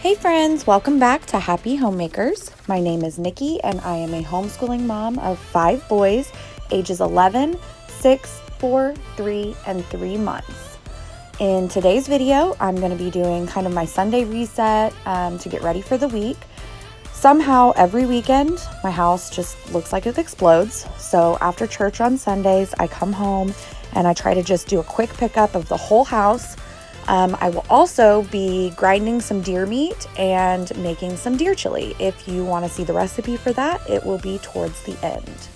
Hey friends, welcome back to Happy Homemakers. My name is Nikki and I am a homeschooling mom of 5 boys, ages 11, 6, 4, 3, and 3 months. In today's video, I'm going to be doing kind of my Sunday reset to get ready for the week. Somehow every weekend, my house just looks like it explodes. So after church on Sundays, I come home and I try to just do a quick pickup of the whole house. I will also be grinding some deer meat and making some deer chili. If you want to see the recipe for that, it will be towards the end.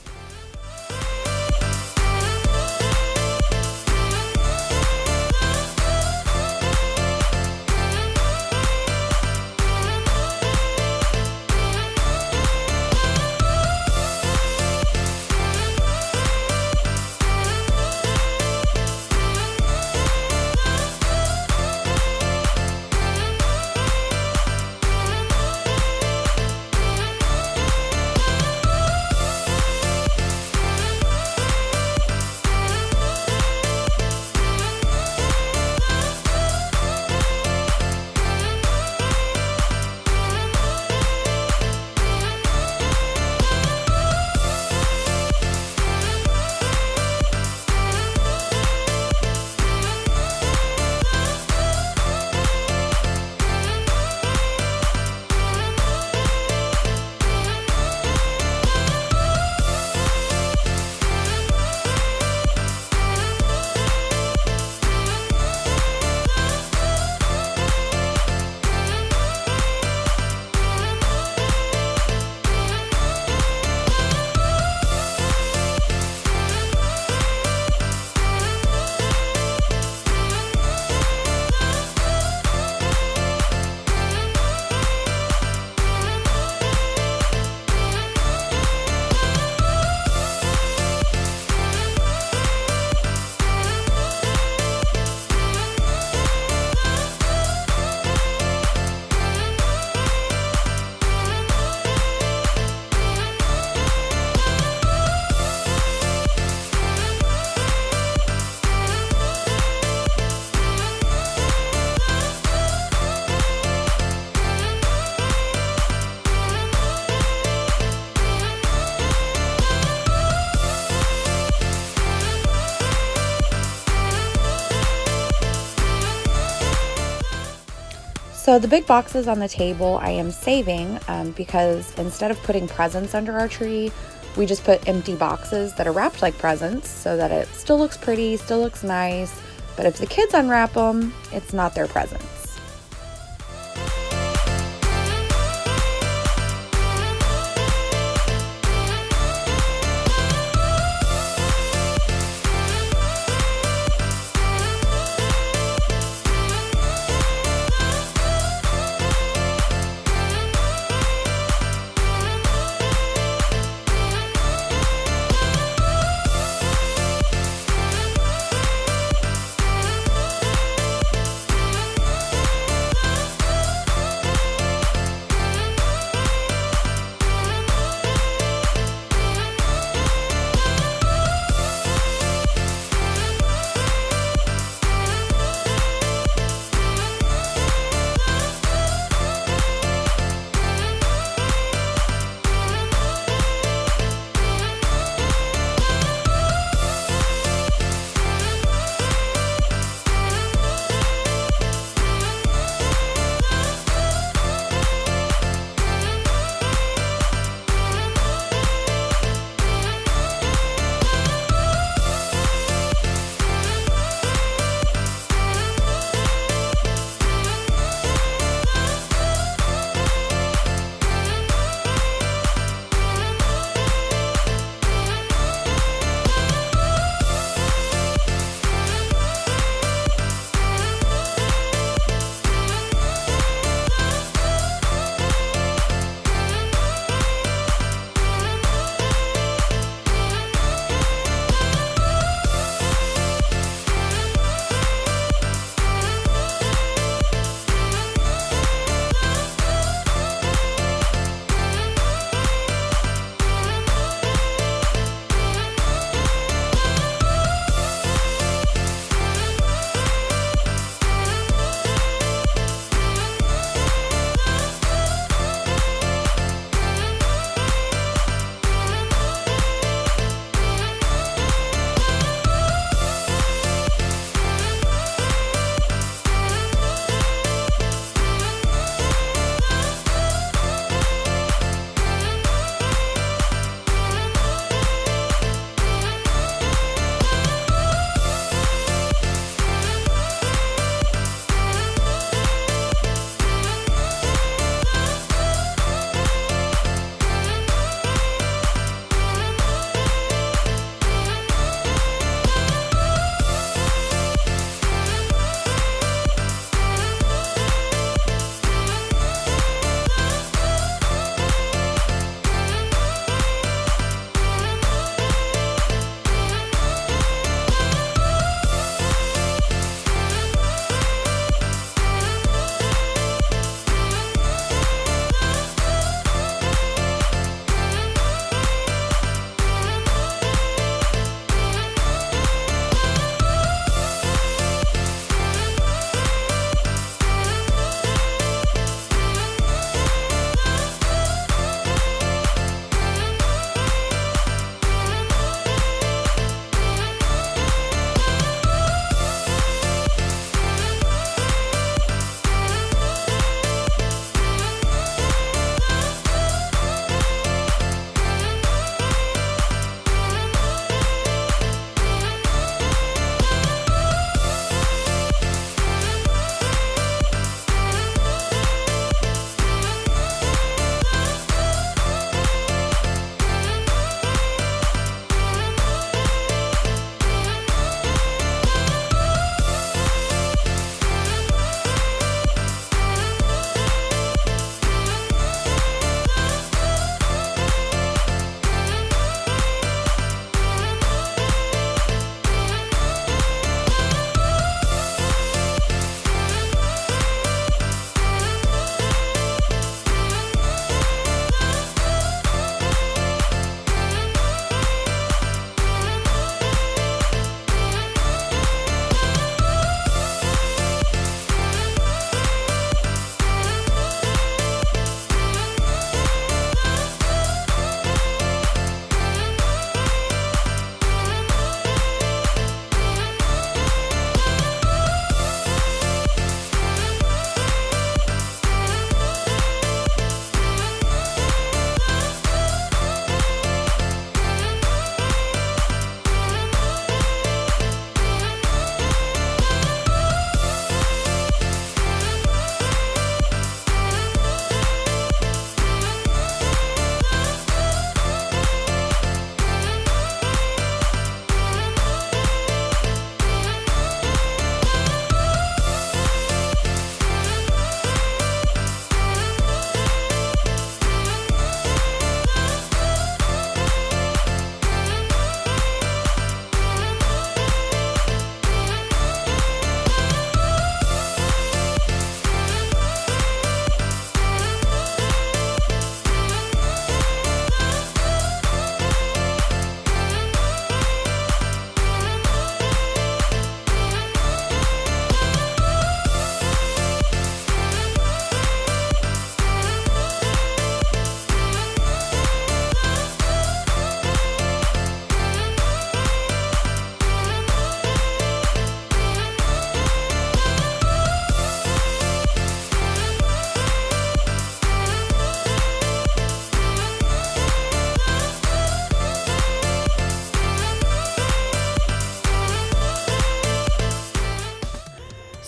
So the big boxes on the table I am saving because instead of putting presents under our tree, we just put empty boxes that are wrapped like presents so that it still looks pretty, still looks nice, but if the kids unwrap them, it's not their presents.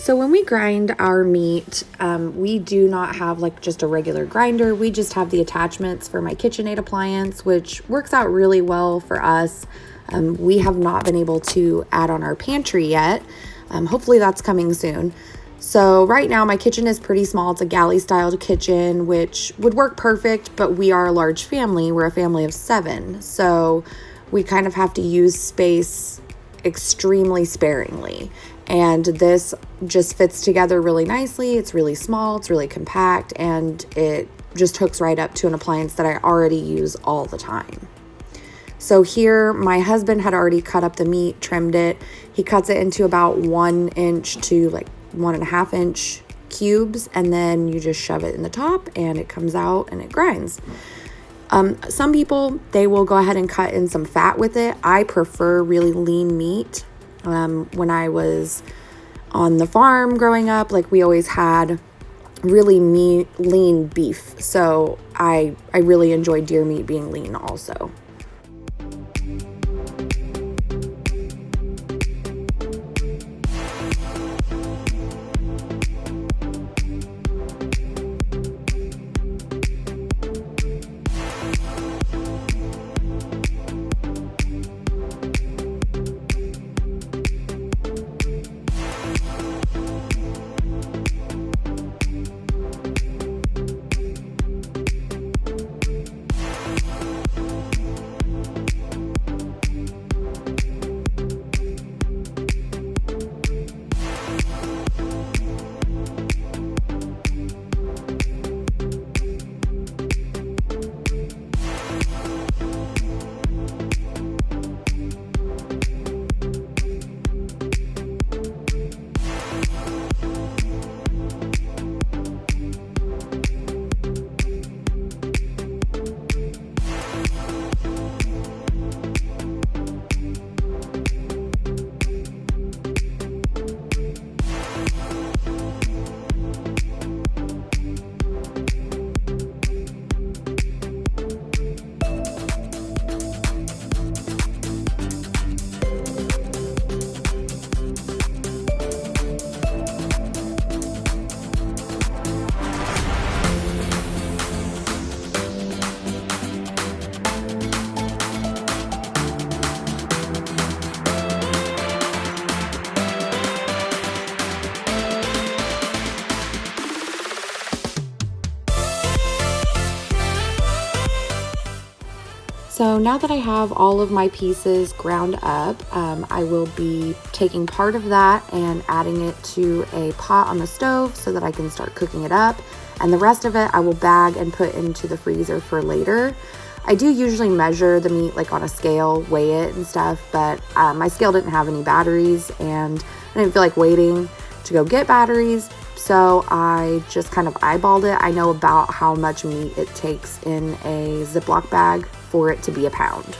So when we grind our meat, we do not have like just a regular grinder. We just have the attachments for my KitchenAid appliance, which works out really well for us. We have not been able to add on our pantry yet. Hopefully that's coming soon. So right now my kitchen is pretty small. It's a galley style kitchen, which would work perfect, but we are a large family. We're a family of 7. So we kind of have to use space extremely sparingly. And this just fits together really nicely. It's really small, it's really compact, and it just hooks right up to an appliance that I already use all the time. So here, my husband had already cut up the meat, trimmed it. He cuts it into about 1 inch to like 1.5 inch cubes, and then you just shove it in the top and it comes out and it grinds. Some people, they will go ahead and cut in some fat with it. I prefer really lean meat. When I was on the farm growing up, like we always had really lean beef. So I really enjoy deer meat being lean also. So now that I have all of my pieces ground up, I will be taking part of that and adding it to a pot on the stove so that I can start cooking it up. And the rest of it I will bag and put into the freezer for later. I do usually measure the meat like on a scale, weigh it and stuff, but my scale didn't have any batteries and I didn't feel like waiting to go get batteries. So I just kind of eyeballed it. I know about how much meat it takes in a Ziploc bag for it to be a pound.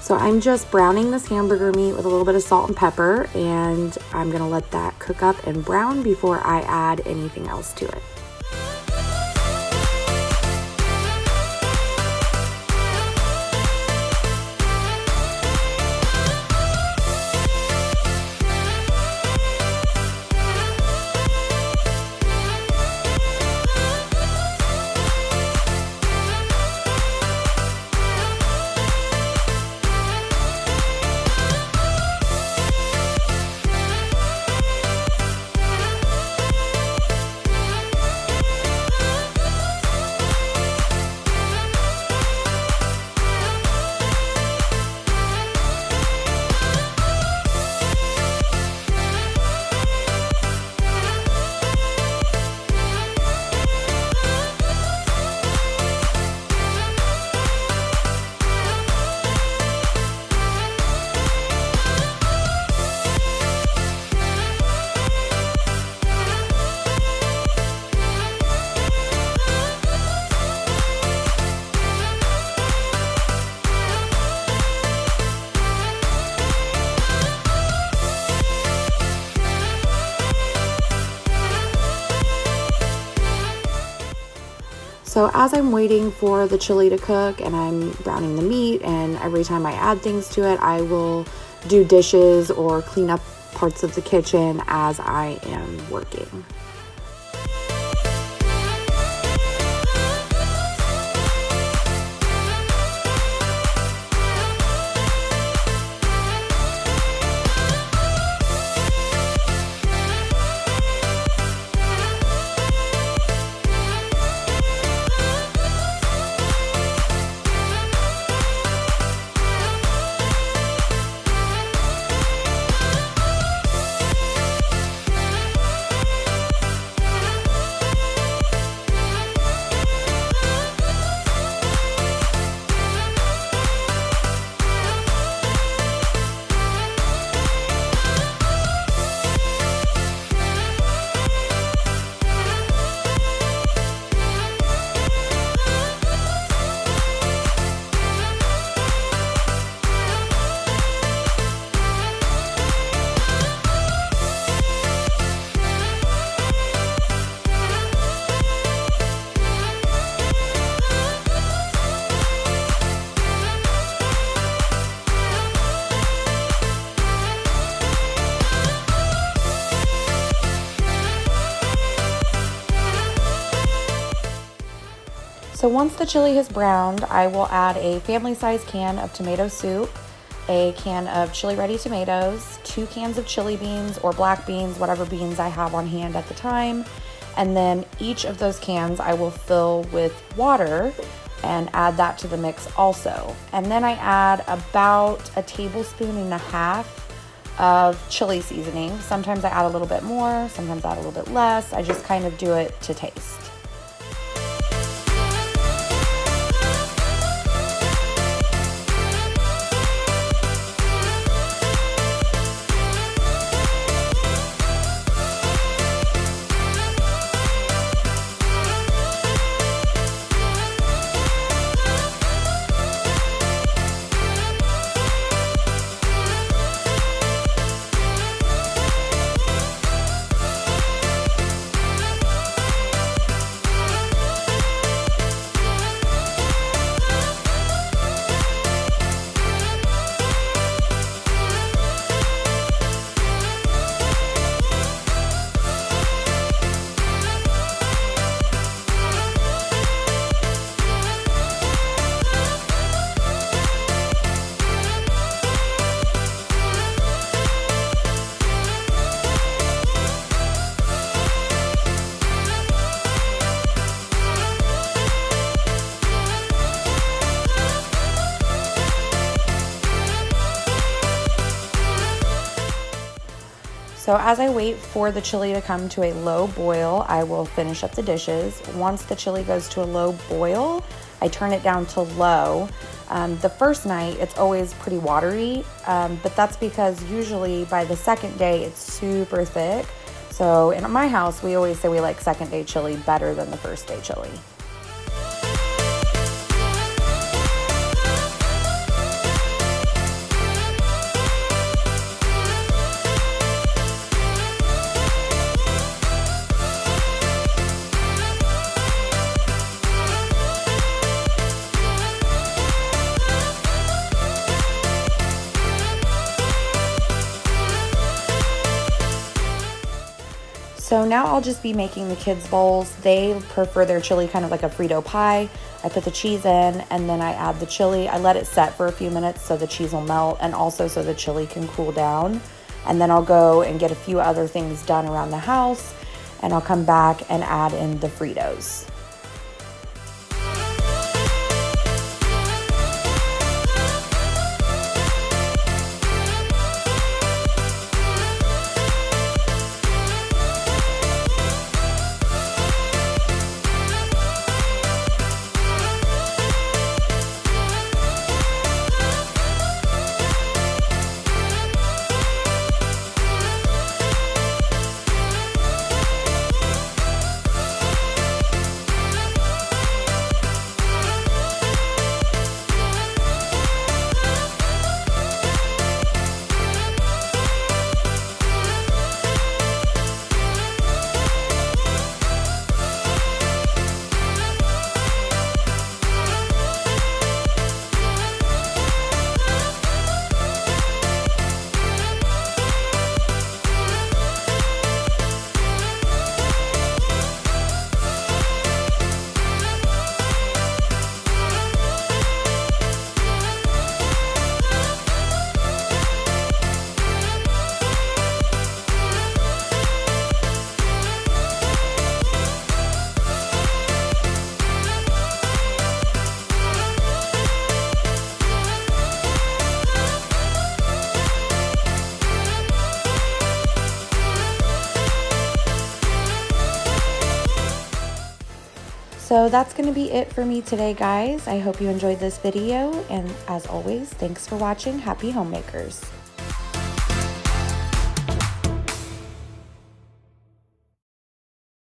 So I'm just browning this hamburger meat with a little bit of salt and pepper, and I'm gonna let that cook up and brown before I add anything else to it. So as I'm waiting for the chili to cook and I'm browning the meat, and every time I add things to it, I will do dishes or clean up parts of the kitchen as I am working. So once the chili has browned, I will add a family-size can of tomato soup, a can of chili ready tomatoes, 2 cans of chili beans or black beans, whatever beans I have on hand at the time. And then each of those cans I will fill with water and add that to the mix also. And then I add about 1.5 tablespoons of chili seasoning. Sometimes I add a little bit more, sometimes I add a little bit less. I just kind of do it to taste. So as I wait for the chili to come to a low boil, I will finish up the dishes. Once the chili goes to a low boil, I turn it down to low. The first night, it's always pretty watery, but that's because usually by the second day, it's super thick. So in my house, we always say we like second day chili better than the first day chili. So now I'll just be making the kids bowls. They prefer their chili kind of like a Frito pie. I put the cheese in and then I add the chili. I let it set for a few minutes so the cheese will melt and also so the chili can cool down. And then I'll go and get a few other things done around the house and I'll come back and add in the Fritos. So that's going to be it for me today, guys. I hope you enjoyed this video, and as always, thanks for watching Happy Homemakers.